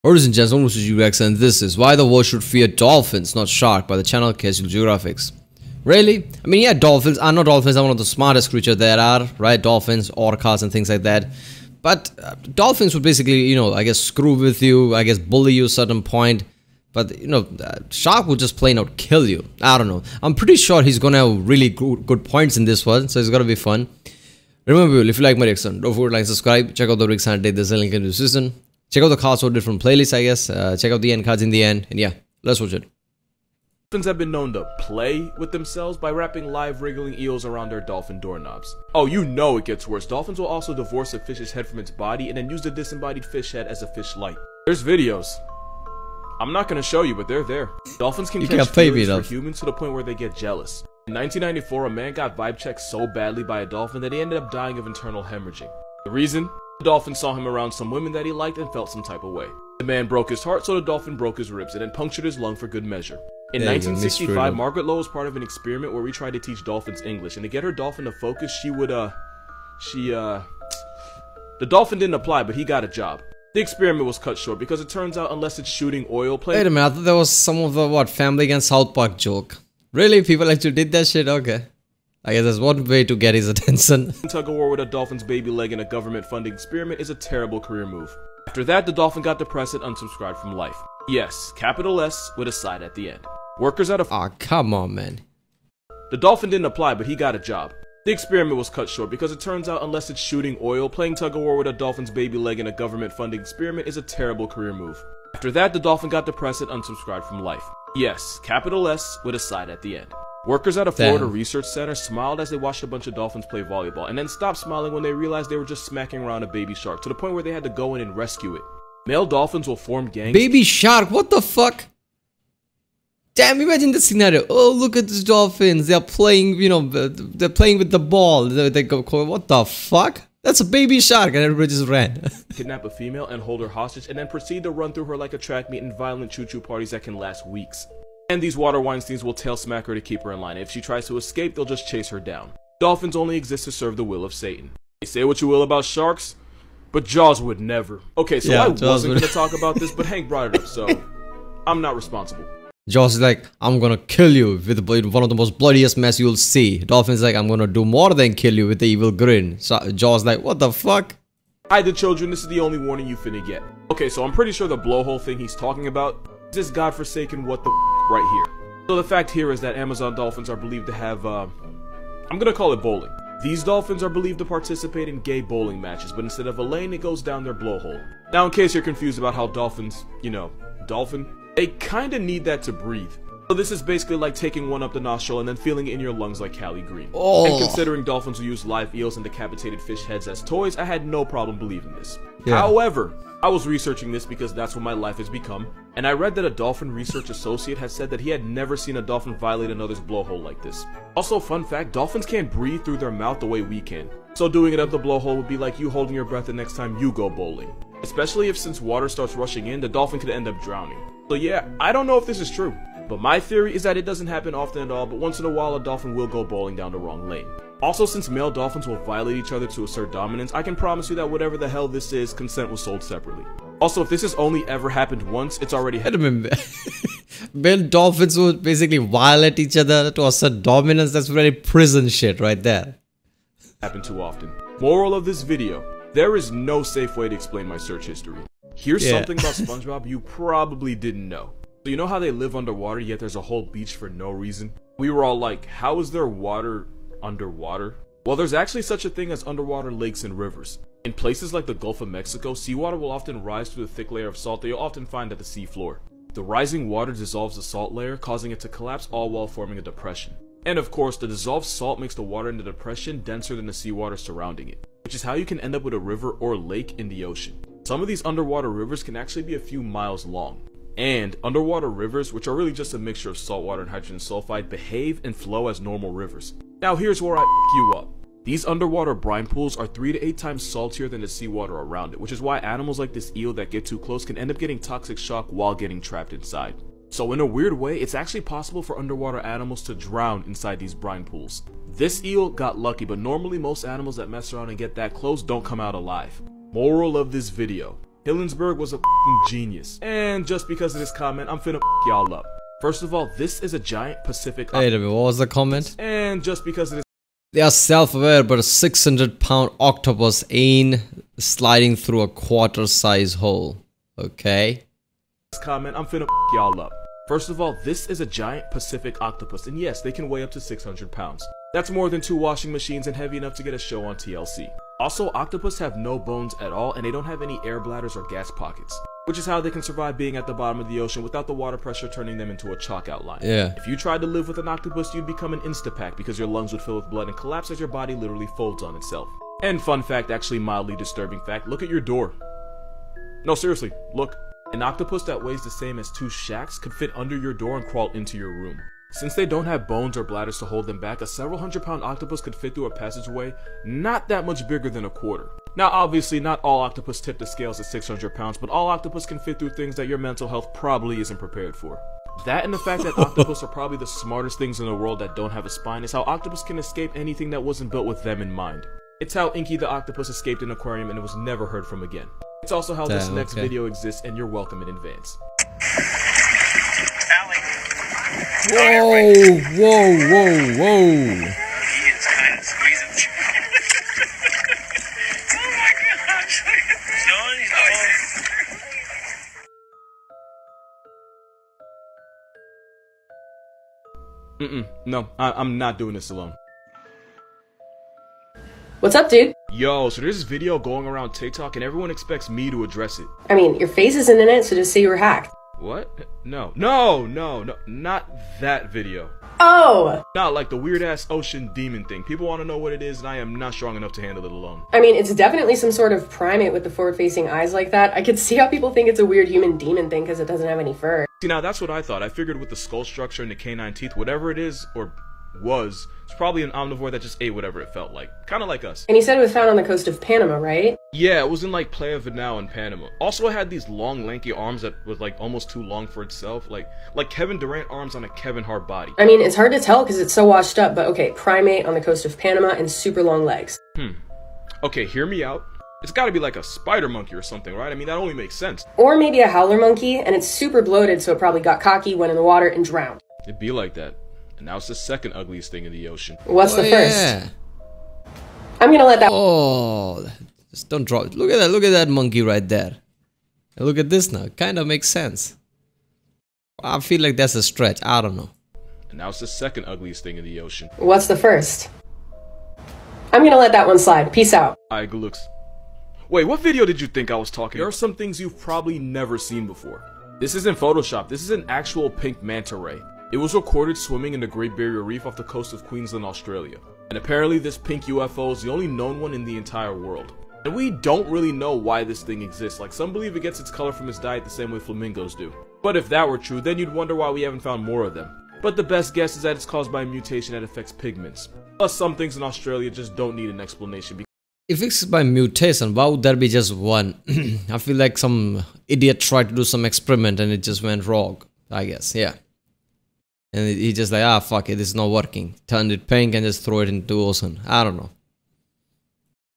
Ladies and gentlemen, this is UX and this is Why the World Should Fear Dolphins, Not Shark by the channel Casual Geographics. Really? I mean, yeah, dolphins are not dolphins, are one of the smartest creatures there are, right? Dolphins, orcas and things like that. But dolphins would basically, you know, I guess screw with you, I guess bully you at a certain point. But, you know, shark would just plain out kill you. I don't know. I'm pretty sure he's gonna have really good points in this one, so it's gonna be fun. Remember, if you like my reaction, don't forget to like and subscribe. Check out the reaction and there's a link in the description. Check out the cards for different playlists, I guess. Check out the end cards in the end. And yeah, let's watch it. Dolphins have been known to play with themselves by wrapping live wriggling eels around their dolphin doorknobs. Oh, you know it gets worse. Dolphins will also divorce a fish's head from its body and then use the disembodied fish head as a fish light. There's videos. I'm not going to show you, but they're there. Dolphins can catch feelings for humans to the point where they get jealous. In 1994, a man got vibe checked so badly by a dolphin that he ended up dying of internal hemorrhaging. The reason? The dolphin saw him around some women that he liked and felt some type of way. The man broke his heart, so the dolphin broke his ribs and then punctured his lung for good measure. In 1965, Margaret Lowe was part of an experiment where we tried to teach dolphins English, and to get her dolphin to focus, the dolphin didn't apply, but he got a job. The experiment was cut short because it turns out unless it's shooting oil, Wait a minute, I thought that was some of the, Family Against South Park joke. Really? People actually did that shit? Okay. I guess that's one way to get his attention. Tug-of-war with a dolphin's baby leg in a government-funded experiment is a terrible career move. After that, the dolphin got depressed and unsubscribed from life. Yes, capital S with a side at the end. Workers at a... Aw, come on, man. The dolphin didn't apply, but he got a job. The experiment was cut short because it turns out unless it's shooting oil, playing tug-of-war with a dolphin's baby leg in a government-funded experiment is a terrible career move. After that, the dolphin got depressed and unsubscribed from life. Yes, capital S with a side at the end. Workers at a Florida research center smiled as they watched a bunch of dolphins play volleyball, and then stopped smiling when they realized they were just smacking around a baby shark, to the point where they had to go in and rescue it. Male dolphins will form gangs. Baby shark, what the fuck? Damn, imagine this scenario. Oh, look at these dolphins. They're playing, you know, they're playing with the ball. They go, what the fuck? That's a baby shark, and everybody just ran. Kidnap a female and hold her hostage, and then proceed to run through her like a track meet in violent choo-choo parties that can last weeks. And these water Weinsteins will tail smack her to keep her in line. If she tries to escape, they'll just chase her down. Dolphins only exist to serve the will of Satan. You say what you will about sharks, but Jaws would never. Okay, so yeah, I wasn't going to talk about this, but Hank brought it up, so I'm not responsible. Jaws is like, I'm gonna kill you with one of the most bloodiest mess you'll see. Dolphin's like, I'm gonna do more than kill you with the evil grin. So Jaws like, what the fuck? Hi, the children, this is the only warning you finna get. Okay, so I'm pretty sure the blowhole thing he's talking about is this godforsaken what the right here. So the fact here is that Amazon dolphins are believed to have, I'm gonna call it bowling. These dolphins are believed to participate in gay bowling matches, but instead of a lane, it goes down their blowhole. Now, in case you're confused about how dolphins, you know, dolphin, they kinda need that to breathe. So this is basically like taking one up the nostril and then feeling it in your lungs like Cali Green. Oh. And considering dolphins will use live eels and decapitated fish heads as toys, I had no problem believing this. Yeah. However, I was researching this because that's what my life has become, and I read that a dolphin research associate had said that he had never seen a dolphin violate another's blowhole like this. Also, fun fact, dolphins can't breathe through their mouth the way we can. So doing it up the blowhole would be like you holding your breath the next time you go bowling. Especially if since water starts rushing in, the dolphin could end up drowning. So yeah, I don't know if this is true, but my theory is that it doesn't happen often at all, but once in a while a dolphin will go bowling down the wrong lane. Also, since male dolphins will violate each other to assert dominance, I can promise you that whatever the hell this is, consent was sold separately. Also, if this has only ever happened once, it's already happened. Male dolphins would basically violate each other to assert dominance. That's very prison shit right there. Happened too often. Moral of this video, there is no safe way to explain my search history. Here's something about SpongeBob you probably didn't know. So you know how they live underwater, yet there's a whole beach for no reason? We were all like, how is there water underwater? Well, there's actually such a thing as underwater lakes and rivers. In places like the Gulf of Mexico, seawater will often rise through the thick layer of salt that you'll often find at the seafloor. The rising water dissolves the salt layer, causing it to collapse, all while forming a depression. And of course, the dissolved salt makes the water in the depression denser than the seawater surrounding it, which is how you can end up with a river or lake in the ocean. Some of these underwater rivers can actually be a few miles long. And underwater rivers, which are really just a mixture of saltwater and hydrogen sulfide, behave and flow as normal rivers. Now here's where I f**k you up. These underwater brine pools are 3 to 8 times saltier than the seawater around it, which is why animals like this eel that get too close can end up getting toxic shock while getting trapped inside. So in a weird way, it's actually possible for underwater animals to drown inside these brine pools. This eel got lucky, but normally most animals that mess around and get that close don't come out alive. Moral of this video, Hillenberg was a f***ing genius. And just because of this comment, I'm finna f*** y'all up. First of all, this is a giant Pacific... Wait a minute, what was the comment? And just because of this... They are self-aware, but a 600-pound octopus ain't sliding through a quarter-size hole. Okay? This comment, I'm finna f*** y'all up. First of all, this is a giant Pacific octopus, and yes, they can weigh up to 600 pounds. That's more than 2 washing machines and heavy enough to get a show on TLC. Also, octopus have no bones at all, and they don't have any air bladders or gas pockets, which is how they can survive being at the bottom of the ocean without the water pressure turning them into a chalk outline. Yeah. If you tried to live with an octopus, you'd become an Instapack because your lungs would fill with blood and collapse as your body literally folds on itself. And fun fact, actually mildly disturbing fact, look at your door. No, seriously, look. An octopus that weighs the same as 2 shacks could fit under your door and crawl into your room. Since they don't have bones or bladders to hold them back, a several hundred-pound octopus could fit through a passageway not that much bigger than a quarter. Now, obviously, not all octopus tip the scales at 600 pounds, but all octopus can fit through things that your mental health probably isn't prepared for. That and the fact that octopus are probably the smartest things in the world that don't have a spine is how octopus can escape anything that wasn't built with them in mind. It's how Inky the octopus escaped an aquarium and it was never heard from again. It's also how this next video exists, and you're welcome in advance. Whoa, whoa, whoa, whoa. He is kind of squeezing. Oh my gosh. No, I'm not doing this alone. What's up, dude? Yo, so there's this video going around TikTok and everyone expects me to address it. I mean, your face isn't in it, so just say you were hacked. What? No, not that video. Oh! Not like the weird-ass ocean demon thing. People want to know what it is, and I am not strong enough to handle it alone. I mean, it's definitely some sort of primate with the forward-facing eyes like that. I could see how people think it's a weird human demon thing because it doesn't have any fur. See, now that's what I thought. I figured with the skull structure and the canine teeth, whatever it is, or was, it's probably an omnivore that just ate whatever it felt like. Kind of like us. And you said it was found on the coast of Panama, right? Yeah, it was in like Playa Vinal in Panama. Also, it had these long, lanky arms that was like almost too long for itself. Like Kevin Durant arms on a Kevin Hart body. I mean, it's hard to tell because it's so washed up, but okay, primate on the coast of Panama and super long legs. Okay, hear me out. It's gotta be like a spider monkey or something, right? I mean, that only makes sense. Or maybe a howler monkey, and it's super bloated, so it probably got cocky, went in the water, and drowned. It'd be like that. And now it's the second ugliest thing in the ocean. What's the first? Yeah. I'm gonna let that. Oh, just don't draw. Look at that monkey right there. And look at this now. Kind of makes sense. I feel like that's a stretch. I don't know. And now it's the second ugliest thing in the ocean. What's the first? I'm gonna let that one slide. Peace out. Alright, good looks. Wait, what video did you think I was talking about? There are some things you've probably never seen before. This isn't Photoshop. This is an actual pink manta ray. It was recorded swimming in the Great Barrier Reef off the coast of Queensland, Australia. And apparently this pink UFO is the only known one in the entire world. And we don't really know why this thing exists. Like, some believe it gets its color from its diet the same way flamingos do. But if that were true, then you'd wonder why we haven't found more of them. But the best guess is that it's caused by a mutation that affects pigments. Plus, some things in Australia just don't need an explanation. If it's by mutation, why would there be just one? I feel like some idiot tried to do some experiment and it just went wrong, I guess, yeah. And he just like, fuck it, it's not working. Turned it pink and just throw it into the ocean. I don't know.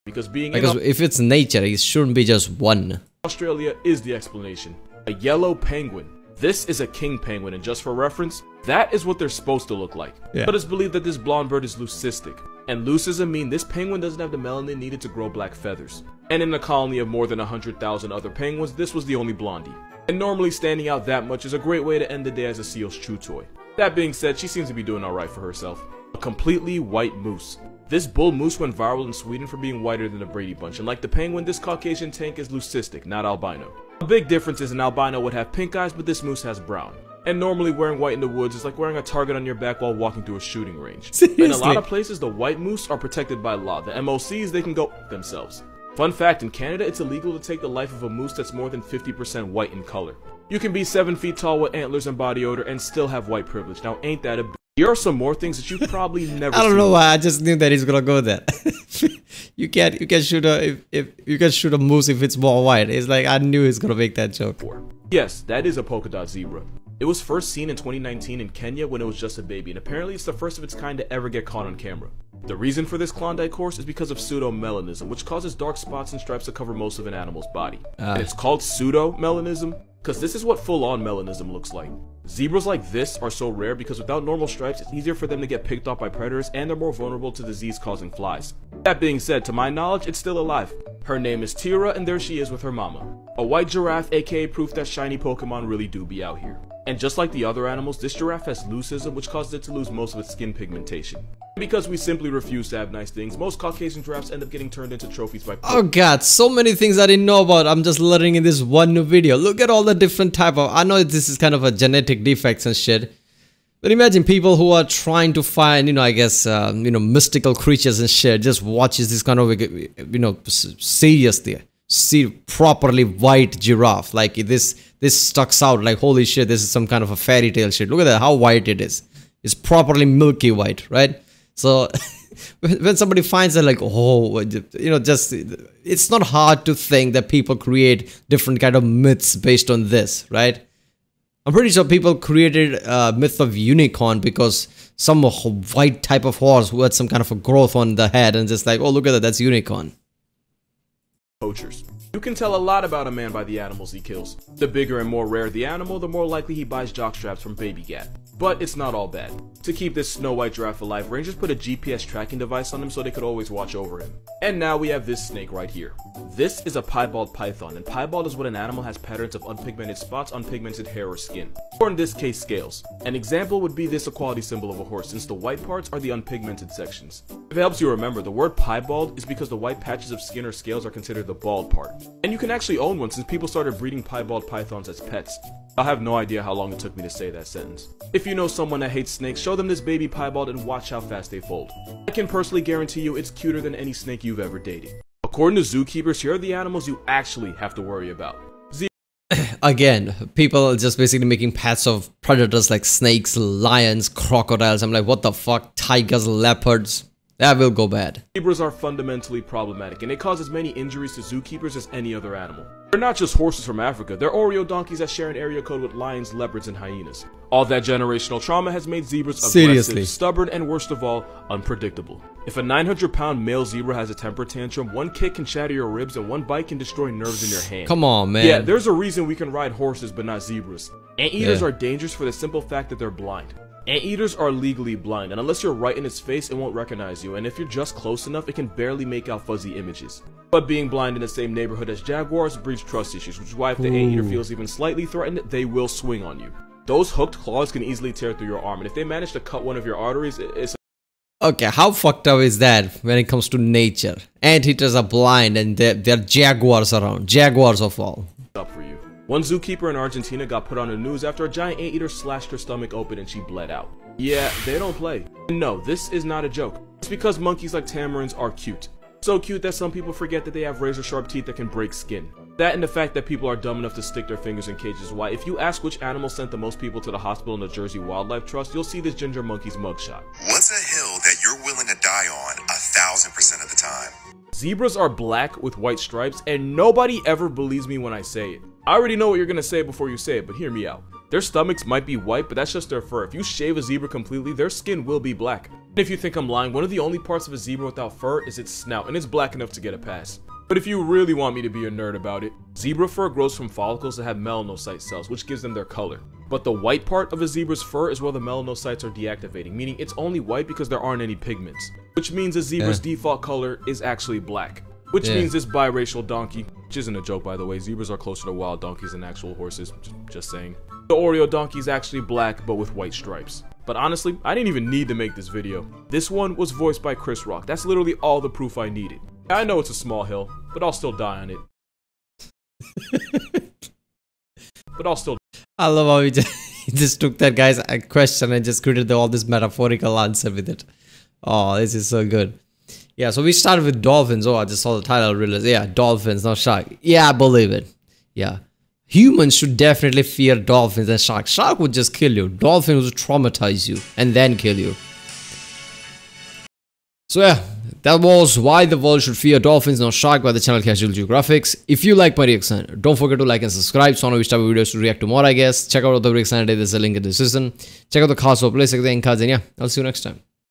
Because if it's nature, it shouldn't be just one. Australia is the explanation. A yellow penguin. This is a king penguin, and just for reference, that is what they're supposed to look like. Yeah. But it's believed that this blonde bird is leucistic. And leucism means this penguin doesn't have the melanin needed to grow black feathers. And in a colony of more than 100,000 other penguins, this was the only blondie. And normally standing out that much is a great way to end the day as a seal's chew toy. That being said, she seems to be doing alright for herself. A completely white moose. This bull moose went viral in Sweden for being whiter than the Brady Bunch, and like the penguin, this Caucasian tank is leucistic, not albino. A big difference is an albino would have pink eyes, but this moose has brown. And normally wearing white in the woods is like wearing a target on your back while walking through a shooting range. Seriously? In a lot of places, the white moose are protected by law. The MOCs, they can go themselves. Fun fact, in Canada, it's illegal to take the life of a moose that's more than 50% white in color. You can be 7 feet tall with antlers and body odor and still have white privilege. Now, ain't that a Here are some more things that you probably never I don't seen. know why. I just knew that he's gonna go there. you can shoot a if you can shoot a moose if it's more white. It's like I knew he's gonna make that joke. Yes, that is a polka dot zebra. It was first seen in 2019 in Kenya when it was just a baby, and apparently it's the first of its kind to ever get caught on camera. The reason for this Klondike horse is because of pseudomelanism, which causes dark spots and stripes to cover most of an animal's body. And it's called pseudomelanism because this is what full-on melanism looks like. Zebras like this are so rare because without normal stripes, it's easier for them to get picked off by predators and they're more vulnerable to disease-causing flies. That being said, to my knowledge, it's still alive. Her name is Tira, and there she is with her mama. A white giraffe, aka proof that shiny Pokemon really do be out here. And just like the other animals, this giraffe has leucism, which causes it to lose most of its skin pigmentation. Because we simply refuse to have nice things, most Caucasian giraffes end up getting turned into trophies by— Oh god, so many things I didn't know about. I'm just learning in this one new video. Look at all the different type of— I know this is kind of a genetic defects and shit. But imagine people who are trying to find, I guess, mystical creatures and shit, just watches this kind of, seriously, see properly white giraffe. Like this sticks out like, holy shit, this is some kind of a fairy tale shit. Look at that, how white it is. It's properly milky white, right? So when somebody finds that, like, oh, it's not hard to think that people create different kind of myths based on this, right? I'm pretty sure people created a myth of unicorn because some white type of horse who had some kind of a growth on the head and just like, oh, look at that, that's unicorn. Poachers. You can tell a lot about a man by the animals he kills. The bigger and more rare the animal, the more likely he buys jockstraps from Baby Gat. But it's not all bad. To keep this snow white giraffe alive, rangers put a GPS tracking device on him so they could always watch over him. And now we have this snake right here. This is a piebald python, and piebald is when an animal has patterns of unpigmented spots on pigmented hair or skin, or in this case scales. An example would be this equality symbol of a horse, since the white parts are the unpigmented sections. If it helps you remember, the word piebald is because the white patches of skin or scales are considered the bald part. And you can actually own one since people started breeding piebald pythons as pets. I have no idea how long it took me to say that sentence. If you know someone that hates snakes, show them this baby piebald and watch how fast they fold. I can personally guarantee you it's cuter than any snake you've ever dated. According to zookeepers, here are the animals you actually have to worry about. Again, people are just basically making pets of predators like snakes, lions, crocodiles. I'm like, what the fuck? Tigers, leopards. That will go bad. Zebras are fundamentally problematic, and they cause as many injuries to zookeepers as any other animal. They're not just horses from Africa, they're Oreo donkeys that share an area code with lions, leopards, and hyenas. All that generational trauma has made zebras aggressive, stubborn, and worst of all, unpredictable. If a 900-pound male zebra has a temper tantrum, one kick can shatter your ribs and one bite can destroy nerves in your hand. Come on, man. Yeah, there's a reason we can ride horses but not zebras. Anteaters are dangerous for the simple fact that they're blind. Anteaters are legally blind, and unless you're right in its face, it won't recognize you, and if you're just close enough, it can barely make out fuzzy images. But being blind in the same neighborhood as jaguars breeds trust issues, which is why if the anteater feels even slightly threatened, they will swing on you. Those hooked claws can easily tear through your arm, and if they manage to cut one of your arteries, it's— Okay, how fucked up is that when it comes to nature? Anteaters are blind and they're jaguars around. Jaguars of all. Up for you. One zookeeper in Argentina got put on the news after a giant anteater slashed her stomach open and she bled out. Yeah, they don't play. No, this is not a joke. It's because monkeys like tamarins are cute. So cute that some people forget that they have razor-sharp teeth that can break skin. That and the fact that people are dumb enough to stick their fingers in cages is why if you ask which animal sent the most people to the hospital in the Jersey Wildlife Trust, you'll see this ginger monkey's mugshot. What's a hill that you're willing to die on 1,000% of the time? Zebras are black with white stripes, and nobody ever believes me when I say it. I already know what you're gonna say before you say it, but hear me out. Their stomachs might be white, but that's just their fur. If you shave a zebra completely, their skin will be black. And if you think I'm lying, one of the only parts of a zebra without fur is its snout, and it's black enough to get a pass. But if you really want me to be a nerd about it, zebra fur grows from follicles that have melanocyte cells, which gives them their color. But the white part of a zebra's fur is where the melanocytes are deactivating, meaning it's only white because there aren't any pigments. Which means a zebra's default color is actually black. Which means this biracial donkey, which isn't a joke by the way, zebras are closer to wild donkeys than actual horses, just saying. The Oreo donkey is actually black but with white stripes. But honestly, I didn't even need to make this video. This one was voiced by Chris Rock. That's literally all the proof I needed. I know it's a small hill, but I'll still die on it. I love how he just took that guy's question and just created all this metaphorical answer with it. Oh, this is so good. Yeah, so we started with dolphins. Oh, I just saw the title, realized, yeah, dolphins, not shark. Yeah, I believe it. Yeah. Humans should definitely fear dolphins and sharks. Shark would just kill you. Dolphin would traumatize you and then kill you. So yeah, that was why the world should fear dolphins, not shark, by the channel Casual Geographics. If you like my reaction, don't forget to like and subscribe so I know which type of videos to react to more, I guess. Check out the reaction today, there's a link in the description. Check out the cards for play, and yeah, I'll see you next time.